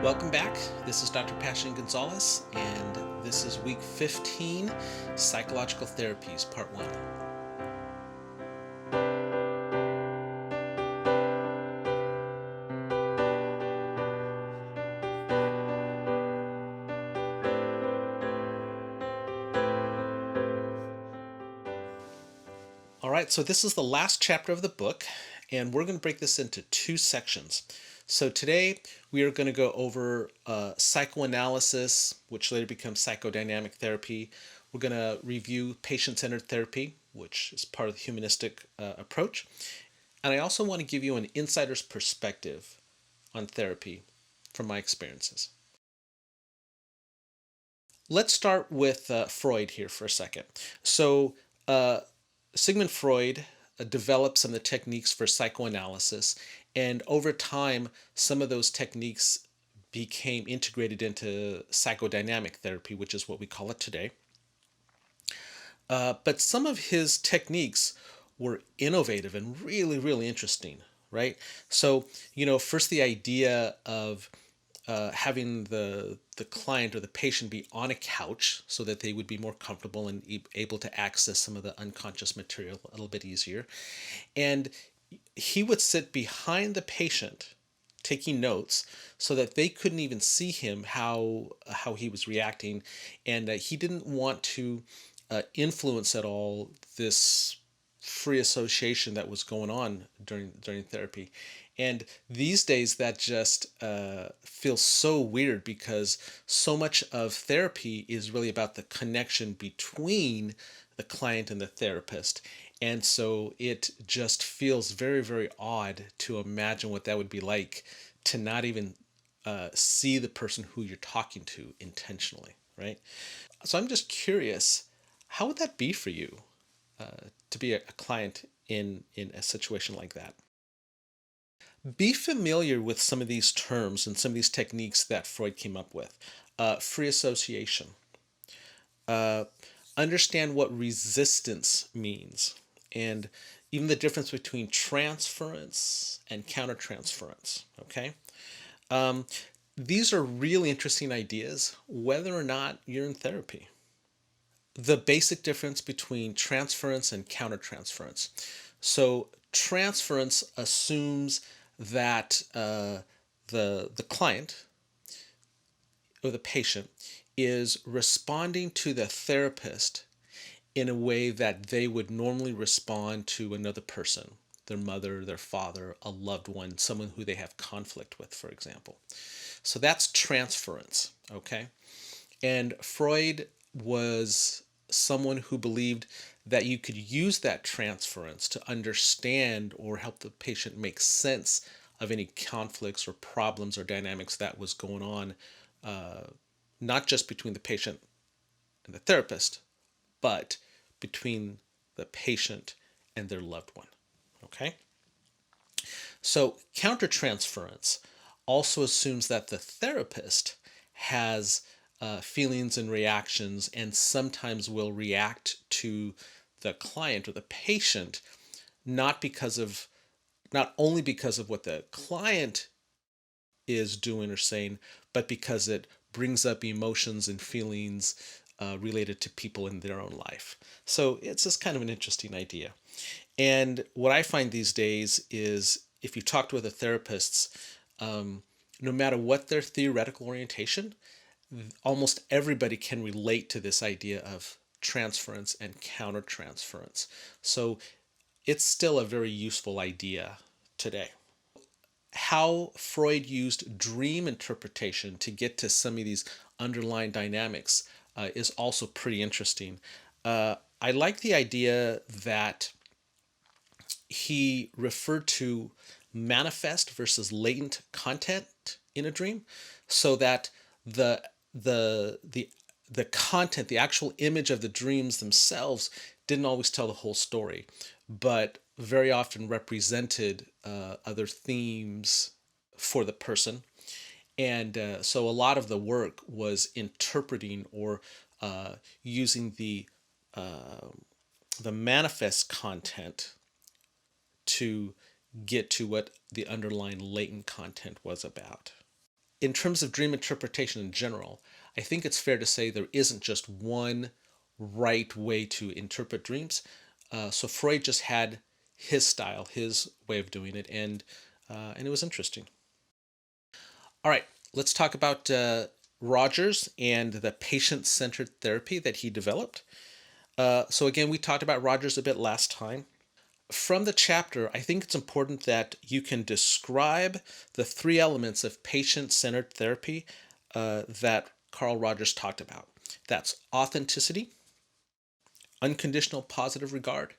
Welcome back. This is Dr. Pasion-Gonzales, and this is week 15, Psychological Therapies, part 1. All right, so this is the last chapter of the book, and we're going to break this into two sections. So today we are going to go over psychoanalysis, which later becomes psychodynamic therapy. We're going to review patient-centered therapy, which is part of the humanistic approach. And I also want to give you an insider's perspective on therapy from my experiences. Let's start with Freud here for a second. So Sigmund Freud developed some of the techniques for psychoanalysis, and over time, some of those techniques became integrated into psychodynamic therapy, which is what we call it today. But some of his techniques were innovative and really, really interesting, right? So, first the idea of having the client or the patient be on a couch so that they would be more comfortable and able to access some of the unconscious material a little bit easier. And he would sit behind the patient taking notes so that they couldn't even see him how he was reacting, and he didn't want to influence at all this free association that was going on during therapy. And these days that just feels so weird, because so much of therapy is really about the connection between the client and the therapist. And so it just feels very, very odd to imagine what that would be like to not even see the person who you're talking to intentionally, right? So I'm just curious, how would that be for you to be a client in a situation like that? Be familiar with some of these terms and some of these techniques that Freud came up with. Free association. Uh, Understand what resistance means, and even the difference between transference and countertransference. Okay? Um, these are really interesting ideas, whether or not you're in therapy. The basic difference between transference and countertransference. So, transference assumes that the client or the patient is responding to the therapist in a way that they would normally respond to another person, their mother, their father, a loved one, someone who they have conflict with, for example. So that's transference, okay? And Freud was someone who believed that you could use that transference to understand or help the patient make sense of any conflicts or problems or dynamics that was going on, not just between the patient and the therapist, but between the patient and their loved one. Okay? So countertransference also assumes that the therapist has feelings and reactions, and sometimes will react to the client or the patient not only because of what the client is doing or saying, but because it brings up emotions and feelings related to people in their own life. So it's just kind of an interesting idea. And what I find these days is, if you talk with the therapists, no matter what their theoretical orientation, almost everybody can relate to this idea of transference and countertransference. So it's still a very useful idea today. How Freud used dream interpretation to get to some of these underlying dynamics is also pretty interesting. I like the idea that he referred to manifest versus latent content in a dream, so that the the the the content, the actual image of the dreams themselves, didn't always tell the whole story, but very often represented other themes for the person. And so a lot of the work was interpreting or using the manifest content to get to what the underlying latent content was about. In terms of dream interpretation in general, I think it's fair to say there isn't just one right way to interpret dreams. So Freud just had his style, his way of doing it, and it was interesting. All right, let's talk about Rogers and the patient-centered therapy that he developed. So again, we talked about Rogers a bit last time. From the chapter, I think it's important that you can describe the three elements of patient-centered therapy that Carl Rogers talked about. That's authenticity, unconditional positive regard,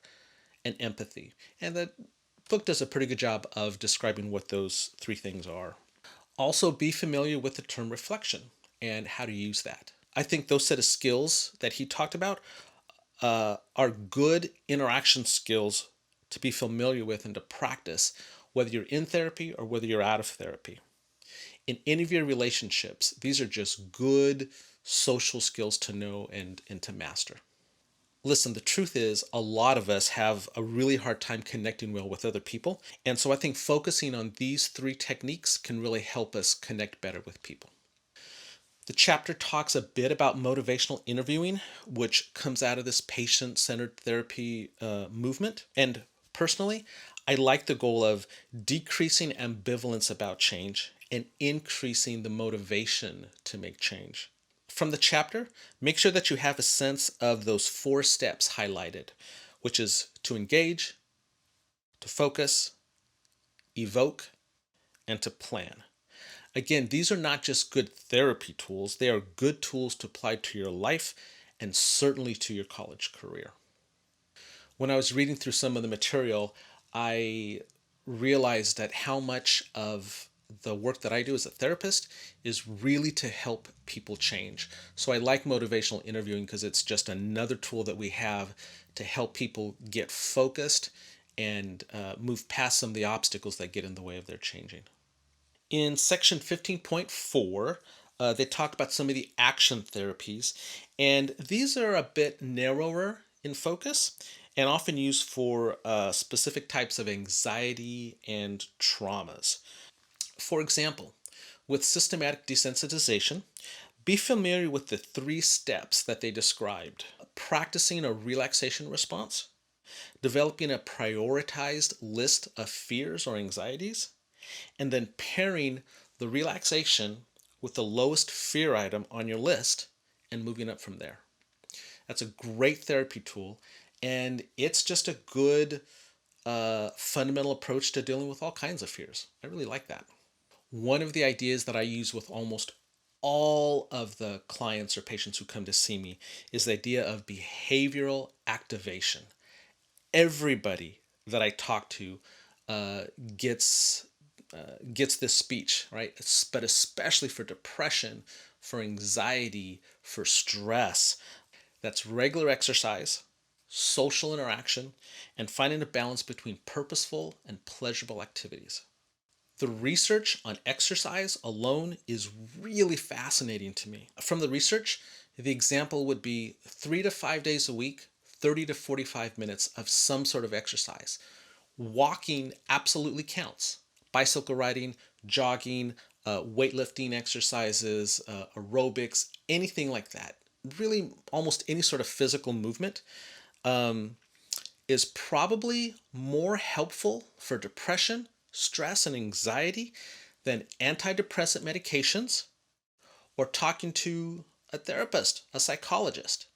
and empathy. And the book does a pretty good job of describing what those three things are. Also, be familiar with the term reflection and how to use that. I think those set of skills that he talked about are good interaction skills to be familiar with and to practice, whether you're in therapy or whether you're out of therapy. In any of your relationships, these are just good social skills to know and to master. Listen, the truth is, a lot of us have a really hard time connecting well with other people. And so I think focusing on these three techniques can really help us connect better with people. The chapter talks a bit about motivational interviewing, which comes out of this patient centered therapy movement. And personally, I like the goal of decreasing ambivalence about change and increasing the motivation to make change. From the chapter, make sure that you have a sense of those 4 steps highlighted, which is to engage, to focus, evoke, and to plan. Again, these are not just good therapy tools, they are good tools to apply to your life and certainly to your college career. When I was reading through some of the material, I realized that how much of the work that I do as a therapist is really to help people change. So I like motivational interviewing because it's just another tool that we have to help people get focused and move past some of the obstacles that get in the way of their changing. In section 15.4, they talk about some of the action therapies, and these are a bit narrower in focus and often used for specific types of anxiety and traumas. For example, with systematic desensitization, be familiar with the 3 steps that they described: practicing a relaxation response, developing a prioritized list of fears or anxieties, and then pairing the relaxation with the lowest fear item on your list and moving up from there. That's a great therapy tool, and it's just a good fundamental approach to dealing with all kinds of fears. I really like that. One of the ideas that I use with almost all of the clients or patients who come to see me is the idea of behavioral activation. Everybody that I talk to uh, gets gets this speech, right? But especially for depression, for anxiety, for stress. That's regular exercise, social interaction, and finding a balance between purposeful and pleasurable activities. The research on exercise alone is really fascinating to me. From the research, the example would be 3 to 5 days a week, 30 to 45 minutes of some sort of exercise. Walking absolutely counts. Bicycle riding, jogging, weightlifting exercises, aerobics, anything like that. Really, almost any sort of physical movement um, is probably more helpful for depression, stress, and anxiety than antidepressant medications or talking to a therapist, a psychologist.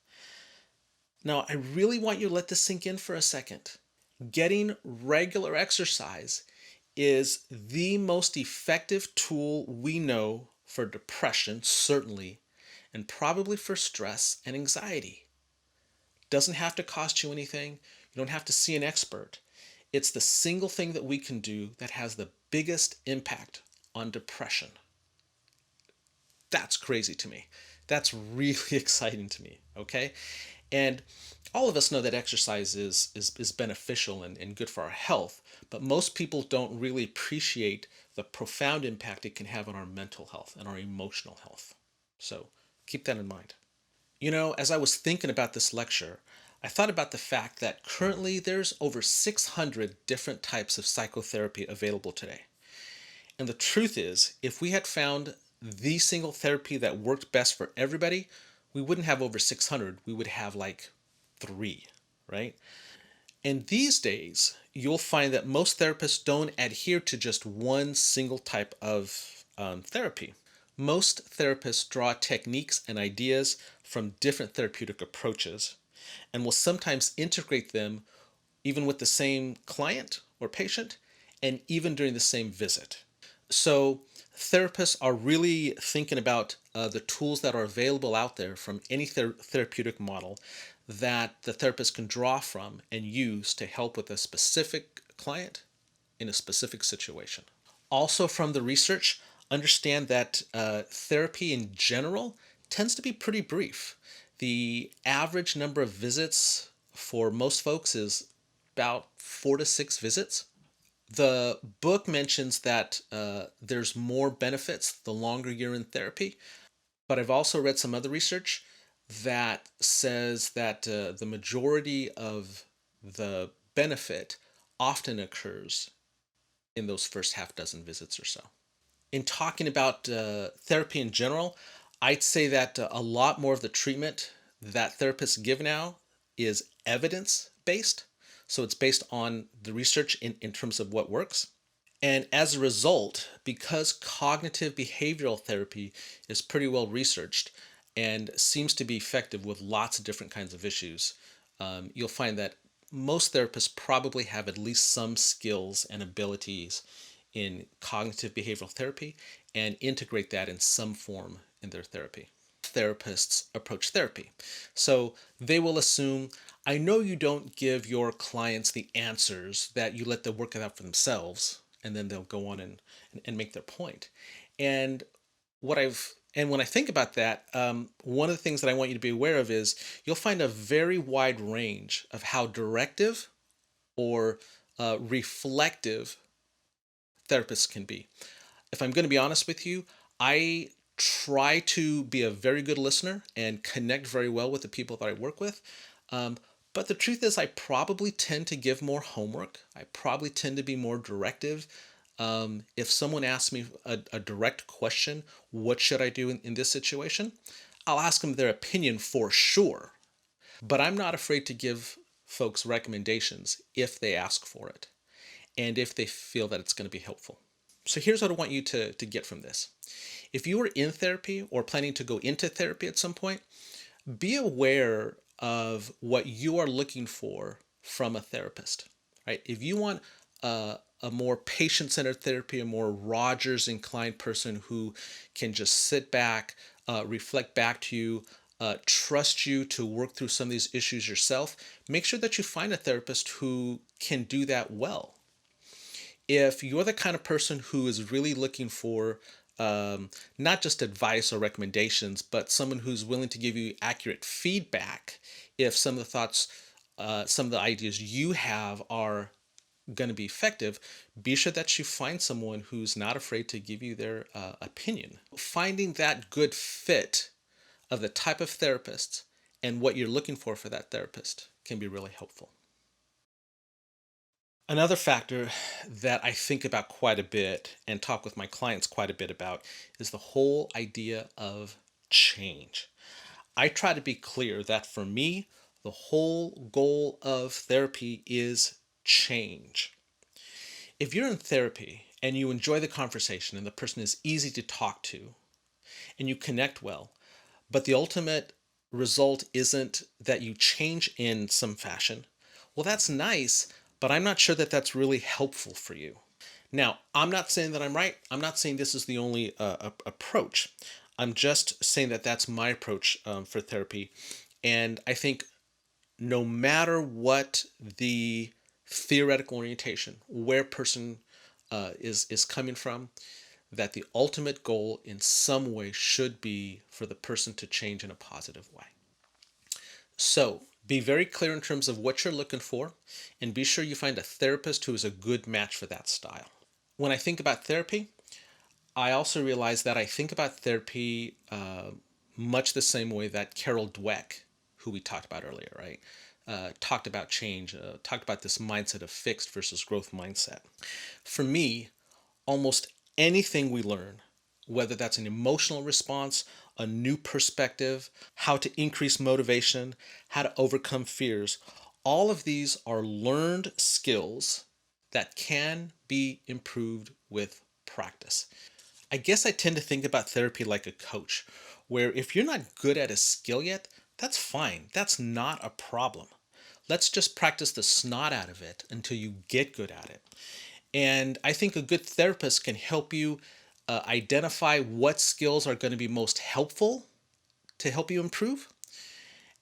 Now, I really want you to let this sink in for a second. Getting regular exercise is the most effective tool we know for depression, certainly, and probably for stress and anxiety. Doesn't have to cost you anything. You don't have to see an expert. It's the single thing that we can do that has the biggest impact on depression. That's crazy to me. That's really exciting to me, okay? And all of us know that exercise is beneficial and good for our health, but most people don't really appreciate the profound impact it can have on our mental health and our emotional health. So keep that in mind. You know, as I was thinking about this lecture, I thought about the fact that currently there's over 600 different types of psychotherapy available today. And the truth is, if we had found the single therapy that worked best for everybody, we wouldn't have over 600. We would have like three, right? And these days, you'll find that most therapists don't adhere to just one single type of therapy. Most therapists draw techniques and ideas from different therapeutic approaches and will sometimes integrate them even with the same client or patient and even during the same visit. So, therapists are really thinking about the tools that are available out there from any therapeutic model that the therapist can draw from and use to help with a specific client in a specific situation. Also, from the research, understand that therapy in general tends to be pretty brief. The average number of visits for most folks is about 4 to 6 visits. The book mentions that there's more benefits the longer you're in therapy, but I've also read some other research that says that the majority of the benefit often occurs in those first half dozen visits or so. In talking about therapy in general, I'd say that a lot more of the treatment that therapists give now is evidence based. So it's based on the research in terms of what works. And as a result, because cognitive behavioral therapy is pretty well researched and seems to be effective with lots of different kinds of issues, you'll find that most therapists probably have at least some skills and abilities in cognitive behavioral therapy and integrate that in some form in their therapy. Therapists approach therapy. So they will assume, I know you don't give your clients the answers, that you let them work it out for themselves, and then they'll go on and make their point. And when I think about that, one of the things that I want you to be aware of is you'll find a very wide range of how directive or reflective therapists can be. If I'm going to be honest with you, I try to be a very good listener and connect very well with the people that I work with. Um, but the truth is, I probably tend to give more homework. I probably tend to be more directive. If someone asks me a direct question, what should I do in this situation? I'll ask them their opinion for sure. But I'm not afraid to give folks recommendations if they ask for it and if they feel that it's going to be helpful. So here's what I want you to get from this. If you are in therapy or planning to go into therapy at some point, be aware of what you are looking for from a therapist, right? If you want a more patient-centered therapy, a more Rogers inclined person who can just sit back, reflect back to you, trust you to work through some of these issues yourself, make sure that you find a therapist who can do that well. If you're the kind of person who is really looking for not just advice or recommendations, but someone who's willing to give you accurate feedback if some of the thoughts, some of the ideas you have are going to be effective, be sure that you find someone who's not afraid to give you their opinion. Finding that good fit of the type of therapist and what you're looking for that therapist can be really helpful. Another factor that I think about quite a bit and talk with my clients quite a bit about is the whole idea of change. I try to be clear that for me, the whole goal of therapy is change. If you're in therapy and you enjoy the conversation and the person is easy to talk to and you connect well, but the ultimate result isn't that you change in some fashion, well, that's nice, but I'm not sure that that's really helpful for you. Now, I'm not saying that I'm right. I'm not saying this is the only approach. I'm just saying that that's my approach for therapy. And I think no matter what the theoretical orientation, where person is coming from, that the ultimate goal in some way should be for the person to change in a positive way. So be very clear in terms of what you're looking for and be sure you find a therapist who is a good match for that style. When I think about therapy, I also realize that I think about therapy much the same way that Carol Dweck, who we talked about earlier, right? Talked about change, talked about this mindset of fixed versus growth mindset. For me, almost anything we learn, whether that's an emotional response, a new perspective, how to increase motivation, how to overcome fears. All of these are learned skills that can be improved with practice. I guess I tend to think about therapy like a coach, where if you're not good at a skill yet, that's fine. That's not a problem. Let's just practice the snot out of it until you get good at it. And I think a good therapist can help you identify what skills are going to be most helpful to help you improve,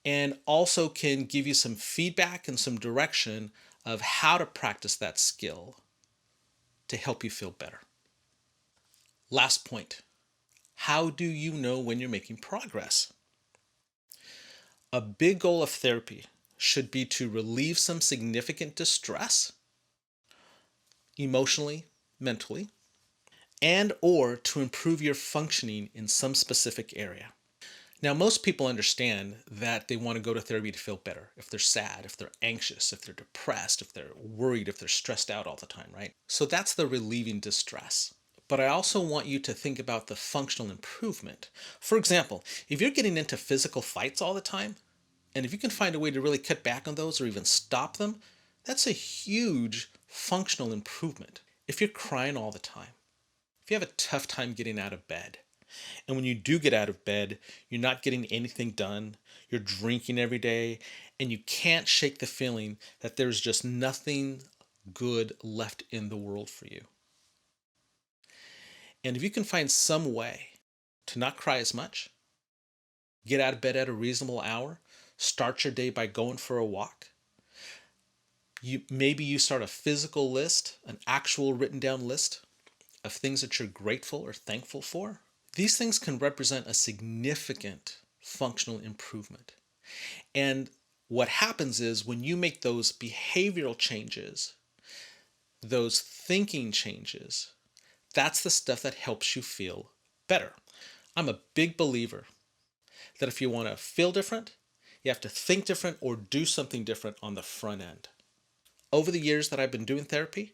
and also can give you some feedback and some direction of how to practice that skill to help you feel better. Last point. How do you know when you're making progress? A big goal of therapy should be to relieve some significant distress, emotionally, mentally, and or to improve your functioning in some specific area. Now, most people understand that they want to go to therapy to feel better. If they're sad, if they're anxious, if they're depressed, if they're worried, if they're stressed out all the time, right? So that's the relieving distress. But I also want you to think about the functional improvement. For example, if you're getting into physical fights all the time, and if you can find a way to really cut back on those or even stop them, that's a huge functional improvement. If you're crying all the time, if you have a tough time getting out of bed, and when you do get out of bed, you're not getting anything done, you're drinking every day, and you can't shake the feeling that there's just nothing good left in the world for you. And if you can find some way to not cry as much, get out of bed at a reasonable hour, start your day by going for a walk, maybe you start a physical list, an actual written down list of things that you're grateful or thankful for. These things can represent a significant functional improvement. And what happens is when you make those behavioral changes, those thinking changes, that's the stuff that helps you feel better. I'm a big believer that if you want to feel different, you have to think different or do something different on the front end. Over the years that I've been doing therapy,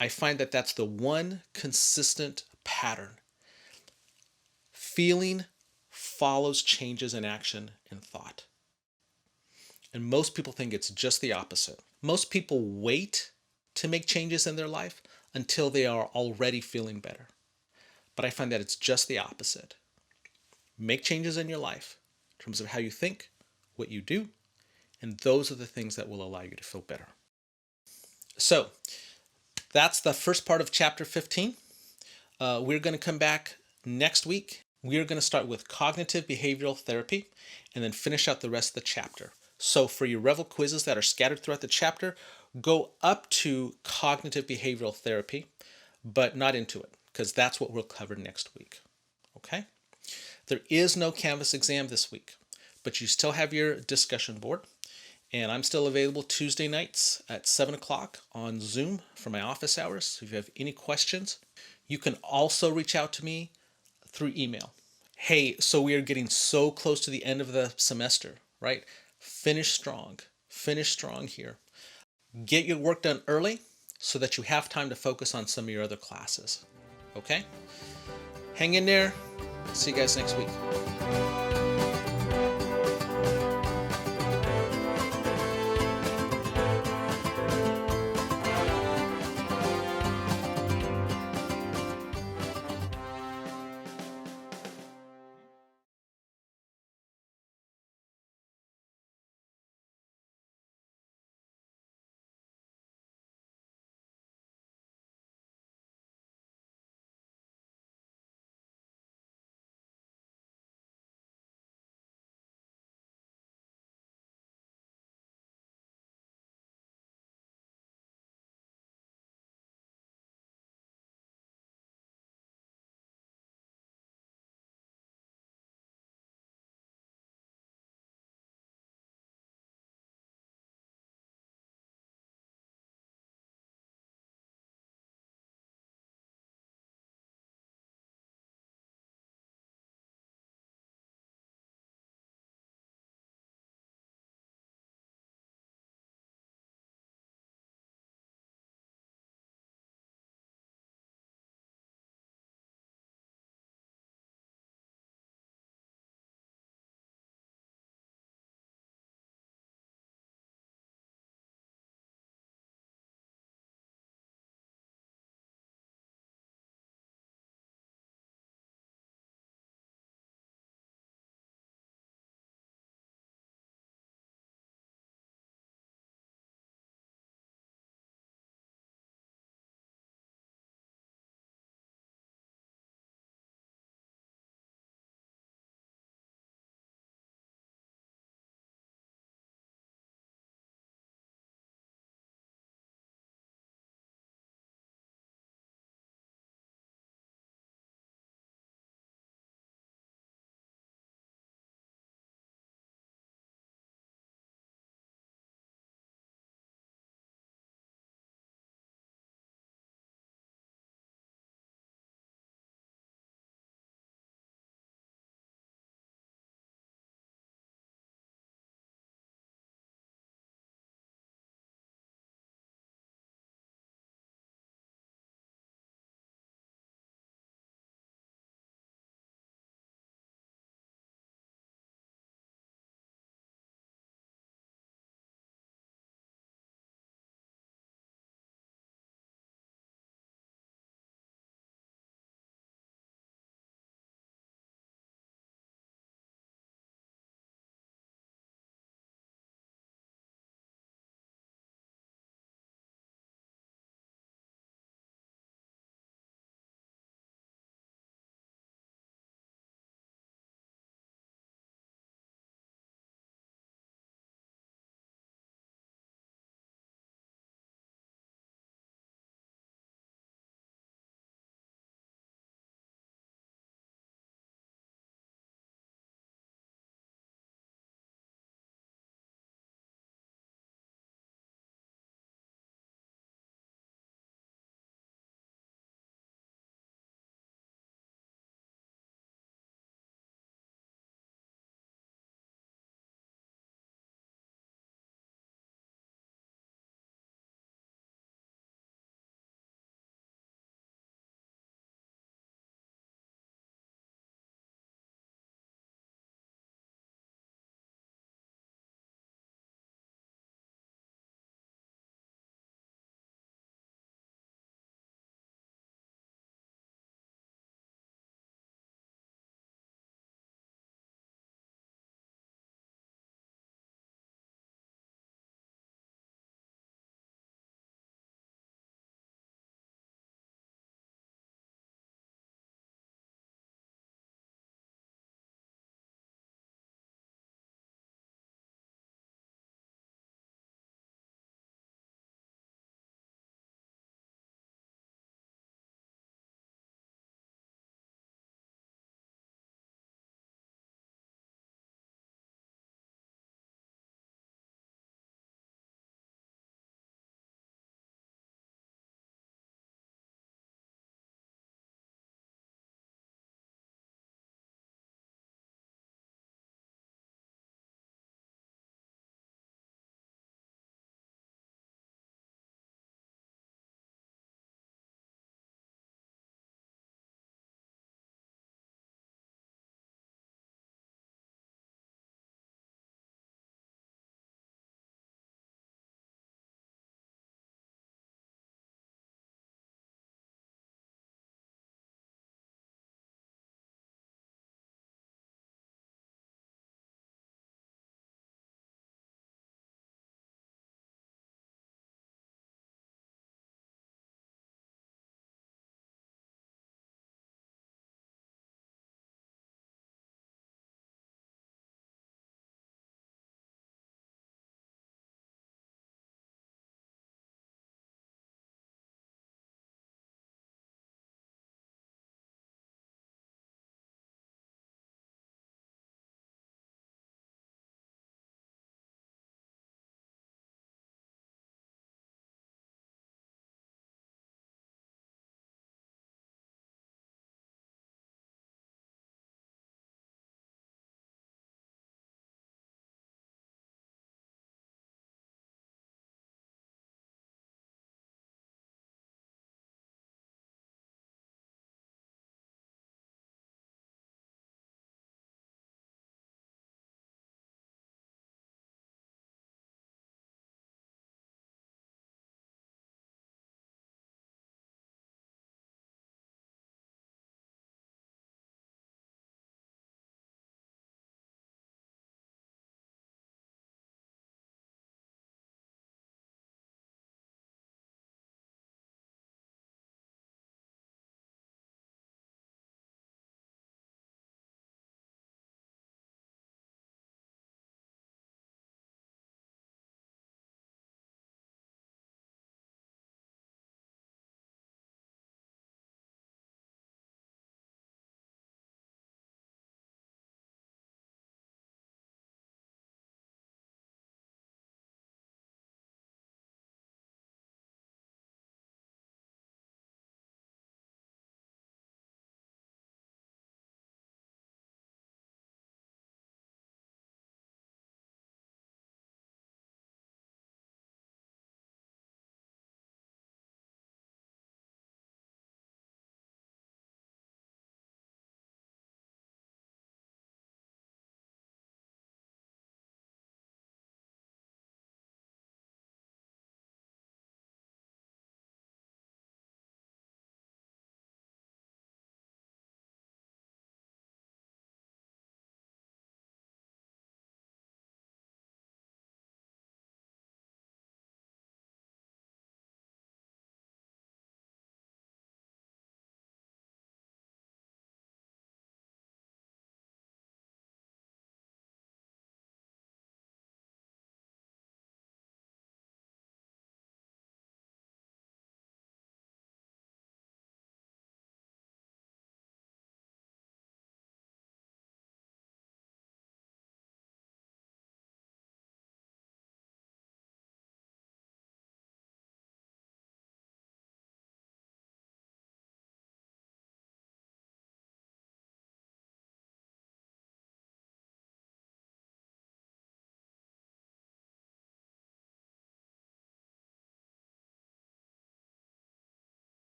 I find that that's the one consistent pattern. Feeling follows changes in action and thought. And most people think it's just the opposite. Most people wait to make changes in their life until they are already feeling better. But I find that it's just the opposite. Make changes in your life in terms of how you think, what you do, and those are the things that will allow you to feel better. So that's the first part of chapter 15. We're going to come back next week. We are going to start with cognitive behavioral therapy and then finish out the rest of the chapter. So for your Revel quizzes that are scattered throughout the chapter, go up to cognitive behavioral therapy, but not into it, because that's what we'll cover next week. Okay? There is no Canvas exam this week, but you still have your discussion board. And I'm still available Tuesday nights at 7 o'clock on Zoom for my office hours. So if you have any questions, you can also reach out to me through email. Hey, so we are getting so close to the end of the semester, right? Finish strong here. Get your work done early so that you have time to focus on some of your other classes. Okay? Hang in there. See you guys next week.